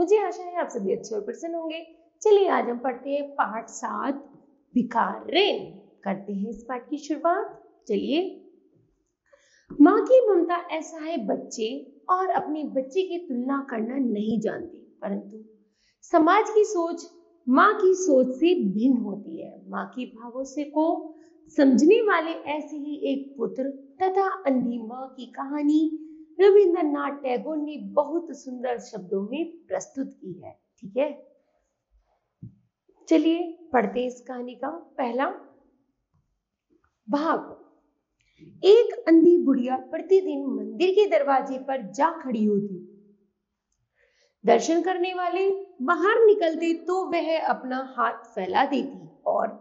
मुझे आशा है आप सभी अच्छे और प्रसन्न होंगे। चलिए आज हम पढ़ते हैं पाठ 7 भिखारिन। करते हैं इस पाठ की शुरुआत। चलिए। माँ की ममता ऐसा है, बच्चे और अपने बच्चे की तुलना करना नहीं जानते, परंतु समाज की सोच माँ की सोच से भिन्न होती है। माँ की भावों से को समझने वाले ऐसे ही एक पुत्र तथा अंधी माँ की कहानी रविंद्रनाथ टैगोर ने बहुत सुंदर शब्दों में प्रस्तुत की है। ठीक है, चलिए पढ़ते हैं इस कहानी का पहला भाग। एक अंधी बुढ़िया प्रतिदिन मंदिर के दरवाजे पर जा खड़ी होती। दर्शन करने वाले बाहर निकलते तो वह अपना हाथ फैला देती और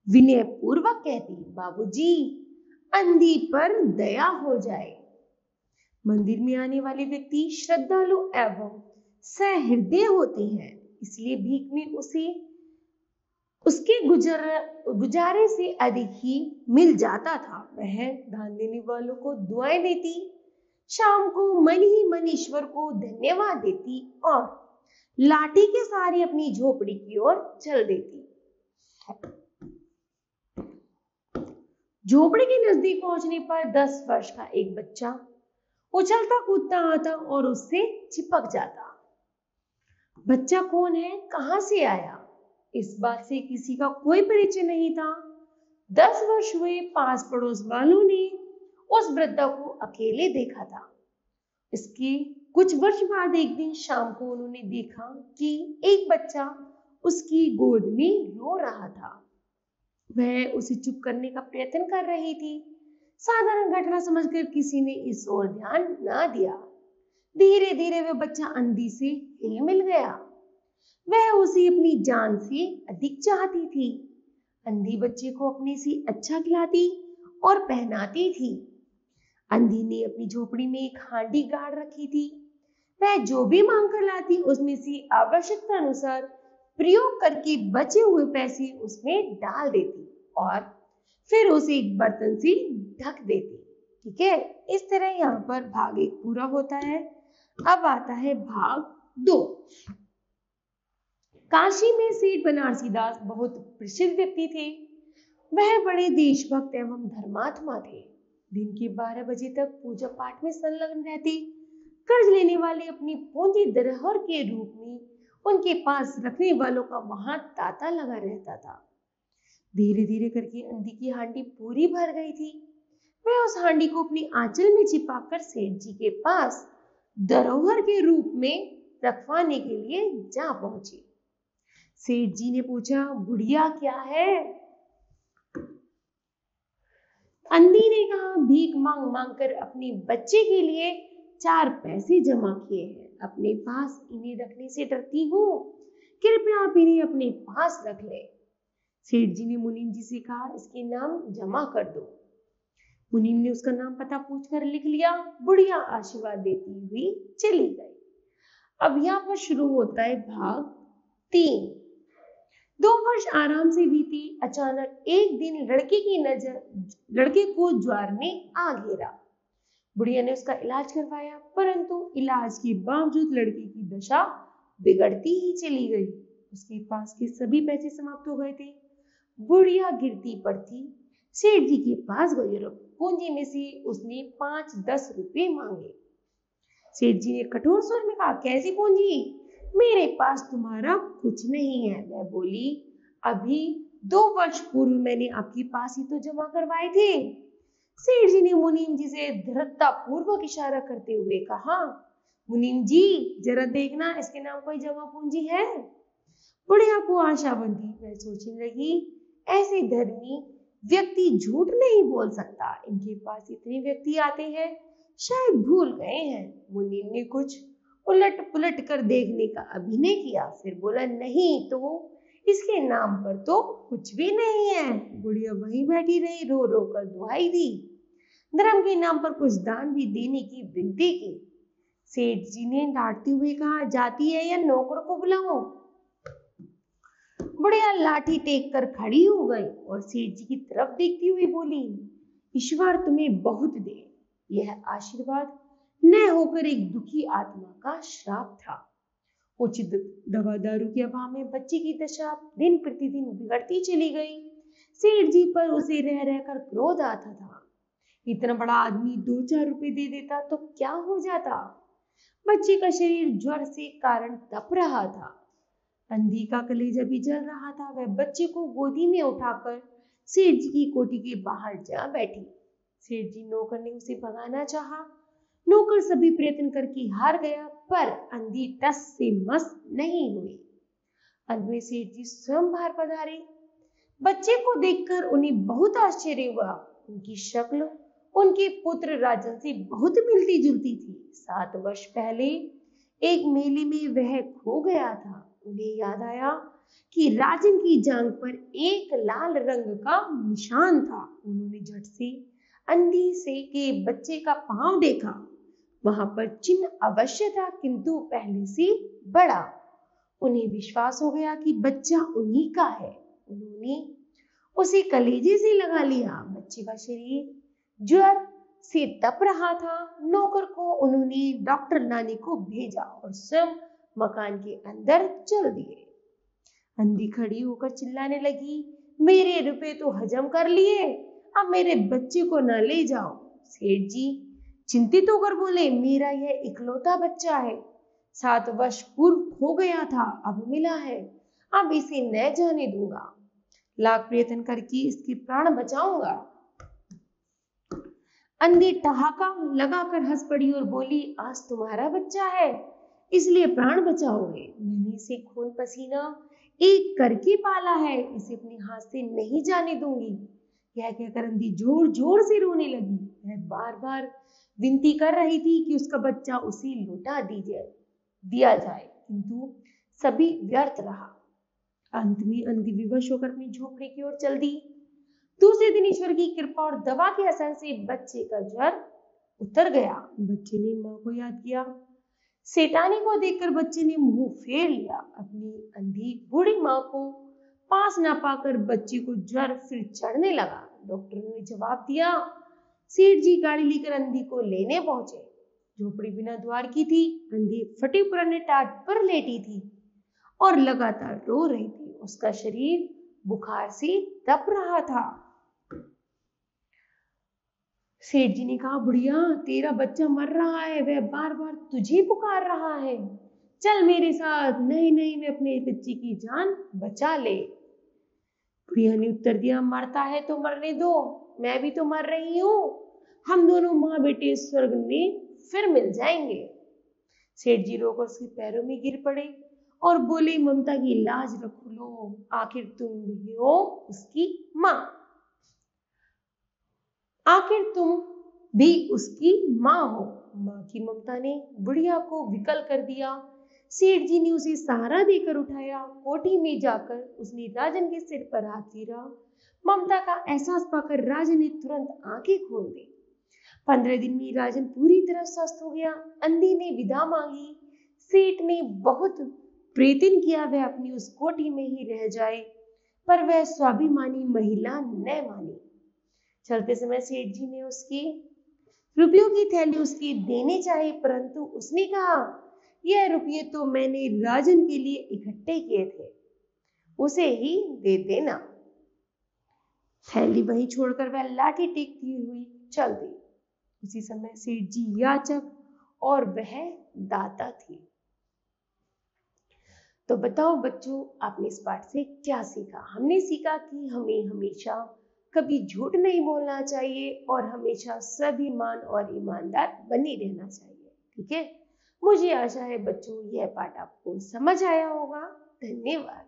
विनय पूर्वक कहती, बाबूजी अंधी पर दया हो जाए। मंदिर में आने वाले व्यक्ति श्रद्धालु एवं सहृदय होते हैं, इसलिए भीख में उसे उसके गुजारे से अधिक ही मिल जाता था। वह दान देने वालों को दुआएं देती, शाम को मन ही मन ईश्वर को धन्यवाद देती और लाठी के सहारे अपनी झोपड़ी की ओर चल देती। झोपड़ी के नजदीक पहुंचने पर 10 वर्ष का एक बच्चा उछलता कूदता आता और उससे चिपक जाता। बच्चा कौन है, कहां से आया, इस बात से किसी का कोई परिचय नहीं था। 10 वर्ष हुए, पास पड़ोस वालों ने उस वृद्धा को अकेले देखा था। इसके कुछ वर्ष बाद एक दिन शाम को उन्होंने देखा कि एक बच्चा उसकी गोद में रो रहा था। वह उसे चुप करने का प्रयत्न कर रही थी। साधारण घटना समझकर किसी ने इस ओर ध्यान ना दिया। धीरे धीरे वह बच्चा अंधी से हिल मिल गया। वह उसे अपनी जान से अधिक चाहती थी। अंधी बच्चे को अपने से अच्छा खिलाती और पहनाती थी। अंधी ने अपनी झोपड़ी में एक हांडी गाड़ रखी थी। वह जो भी मांग कर लाती उसमें से आवश्यकता अनुसार प्रयोग करके बचे हुए पैसे उसमें डाल देती और फिर उसे एक बर्तन से ढक देती। ठीक है, इस तरह यहाँ पर भाग 1 पूरा होता है। अब आता है भाग 2। काशी में सेठ बनारसी दास बहुत प्रसिद्ध व्यक्ति थे। वह बड़े देशभक्त एवं धर्मात्मा थे। दिन के 12 बजे तक पूजा पाठ में संलग्न रहते। कर्ज लेने वाले अपनी पूंजी धरोहर के रूप में उनके पास रखने वालों का वहां तांता लगा रहता था। धीरे धीरे करके अंधी की हांडी पूरी भर गई थी। वह उस हांडी को अपनी आंचल में छिपाकर सेठ जी के पास धरोहर के रूप में रखवाने के लिए जा पहुंची। सेठ जी ने पूछा, बुढ़िया क्या है? अंधी ने कहा, भीख मांग मांग कर अपने बच्चे के लिए 4 पैसे जमा किए हैं। अपने पास इन्हें रखने से डरती हूँ, कृपया आप इन्हें अपने पास रख ले। सेठ जी ने मुनीम जी से कहा, इसके नाम जमा कर दो। मुनीम ने उसका नाम पता पूछकर लिख लिया। बुढ़िया आशीर्वाद देती हुई चली गई। अब यहाँ पर शुरू होता है भाग 3। 2 वर्ष आराम से बीती। अचानक एक दिन लड़के की नजर लड़के को ज्वर ने आ घेरा। बुढ़िया ने उसका इलाज करवाया, परंतु इलाज के बावजूद लड़के की दशा बिगड़ती ही चली गई। उसके पास के सभी पैसे समाप्त हो गए थे। बुढ़िया गिरती पड़ती सेठ जी के पास गई और पूंजी में से उसने 5-10 रुपए मांगे। सेठ जी ने कठोर स्वर में कहा, कैसी पूंजी? मेरे पास तुम्हारा कुछ नहीं है। वह बोली, अभी 2 वर्ष पूर्व मैंने आपके पास ही तो जमा करवाए थे। सेठ जी ने मुनीम जी से दृढ़ता पूर्वक इशारा करते हुए कहा, मुनीम जी जरा देखना इसके नाम कोई जमा पूंजी है। बुढ़िया को आशा बंधी। वह सोचने लगी, ऐसे धर्मी व्यक्ति झूठ नहीं बोल सकता। इनके पास इतने व्यक्ति आते हैं, शायद भूल गए हैं। मुनीम ने कुछ उलट पुलट कर देखने का अभिनय किया, फिर बोला, नहीं तो इसके नाम पर तो कुछ भी नहीं है। बुढ़िया वहीं बैठी रही, रो रो कर दुहाई दी। धर्म के नाम पर कुछ दान भी देने की विनती की। सेठ जी ने डांटते हुए कहा, जाती है या नौकर को बुलाओ। बुढ़िया लाठी टेक कर खड़ी हो गई और सेठ जी की तरफ देखती हुई बोली, ईश्वर तुम्हें बहुत दे। यह आशीर्वाद न होकर एक दुखी आत्मा का श्राप था। उचित दवा दारू के अभाव में बच्चे की दशा दिन प्रतिदिन बिगड़ती चली गई। सेठ जी पर उसे रह रहकर क्रोध आता था। इतना बड़ा आदमी 2-4 रुपए दे देता तो क्या हो जाता। बच्चे का शरीर ज्वर से कारण तप रहा था। अंधी का कलेजा भी जल रहा था। वह बच्चे को गोदी में उठाकर सेठ जी की कोठी के बाहर जा बैठी। सेठ जी नौकर ने उसे भगाना चाहा। नौकर सभी प्रयत्न करके हार गया, पर अंधी टस से मस नहीं हुई। अंत में सेठ जी स्वयं बाहर पधारे। बच्चे को देखकर उन्हें बहुत आश्चर्य हुआ। उनकी शक्ल उनके पुत्र राजन से बहुत मिलती जुलती थी। 7 वर्ष पहले एक मेले में वह खो गया था। उन्हें याद आया कि राजन की जांघ पर एक लाल रंग का निशान था। उन्होंने झट से अंधी से के बच्चे का पांव देखा। वहां पर चिन्ह अवश्य था, किंतु पहले से बड़ा। उन्हें विश्वास हो गया कि बच्चा उन्हीं का है। उन्होंने उसे कलेजे से लगा लिया। बच्चे का शरीर ज्वर से तप रहा था। नौकर को उन्होंने डॉक्टर लाने को भेजा और स्वयं मकान के अंदर चल दिए। अंधी खड़ी होकर चिल्लाने लगी, मेरे रुपए तो हजम कर लिए, अब मेरे बच्चे को न ले जाओ। सेठ जी चिंतित होकर बोले, मेरा यह इकलौता बच्चा है, 7 वर्ष पूर्व खो गया था, अब मिला है, अब इसे न जाने दूंगा। लाख प्रयत्न करके इसके प्राण बचाऊंगा। अंधी ठहाका लगाकर हंस पड़ी और बोली, आज तुम्हारा बच्चा है इसलिए प्राण बचाओगे। मैंने इसे खून पसीना एक करके पाला है, इसे अपने हाथ से नहीं जाने दूंगी। यह कहकर अंधी जोर जोर से रोने लगी। वह बार बार विनती कर रही थी कि उसका बच्चा उसे लौटा दिया जाए, किंतु सभी व्यर्थ रहा। अंत में अंधी विवश होकर अपनी झोपड़ी की ओर चल दी। दूसरे दिन ईश्वर की कृपा और दवा के असर से बच्चे का ज्वर उतर गया। बच्चे ने माँ को याद किया। सेठानी को देखकर बच्चे ने मुंह फेर लिया। अपनी अंधी बूढ़ी माँ को पास ना पाकर बच्चे को ज्वर फिर चढ़ने लगा। डॉक्टर ने जवाब दिया। सेठ जी गाड़ी लेकर अंधी को लेने पहुंचे। झोपड़ी बिना द्वार की थी। अंधी फटे पुराने टाट पर लेटी थी और लगातार रो रही थी। उसका शरीर बुखार से तप रहा था। सेठ जी ने कहा, बुढ़िया तेरा बच्चा मर रहा है, वह बार बार तुझे पुकार रहा है, चल मेरे साथ। नहीं नहीं, मैं अपने बच्चे की जान बचा ले। बुढ़िया ने उत्तर दिया, मरता है तो मरने दो, मैं भी तो मर रही हूँ, हम दोनों माँ बेटे स्वर्ग में फिर मिल जाएंगे। सेठ जी रोकर उसके पैरों में गिर पड़े और बोले, ममता की लाज रख लो, आखिर तुम भी हो उसकी माँ, आखिर तुम भी उसकी माँ हो। माँ की ममता ने बुढ़िया को विकल कर दिया। सेठ जी ने उसे सहारा देकर उठाया। कोठी में जाकर उसने राजन के सिर पर हाथ फेरा। ममता का एहसास पाकर राजन ने तुरंत आंखें खोल दी। 15 दिन में राजन पूरी तरह स्वस्थ हो गया। अंधी ने विदा मांगी। सेठ ने बहुत प्रयत्न किया वह अपनी उस कोठी में ही रह जाए, पर वह स्वाभिमानी महिला न मानी। चलते समय सेठ जी ने उसकी रुपयों की थैली उसके देने चाहे, परंतु उसने कहा, यह रुपये तो मैंने राजन के लिए इकट्ठे किए थे, उसे ही दे देना। थैली वहीं छोड़कर वह लाठी टेकती हुई चल दी। उसी समय सेठ जी याचक और वह दाता थी। तो बताओ बच्चों, आपने इस पाठ से क्या सीखा? हमने सीखा कि हमें हमेशा कभी झूठ नहीं बोलना चाहिए और हमेशा स्वाभिमान और ईमानदार बने रहना चाहिए। ठीक है, मुझे आशा है बच्चों यह पाठ आपको समझ आया होगा। धन्यवाद।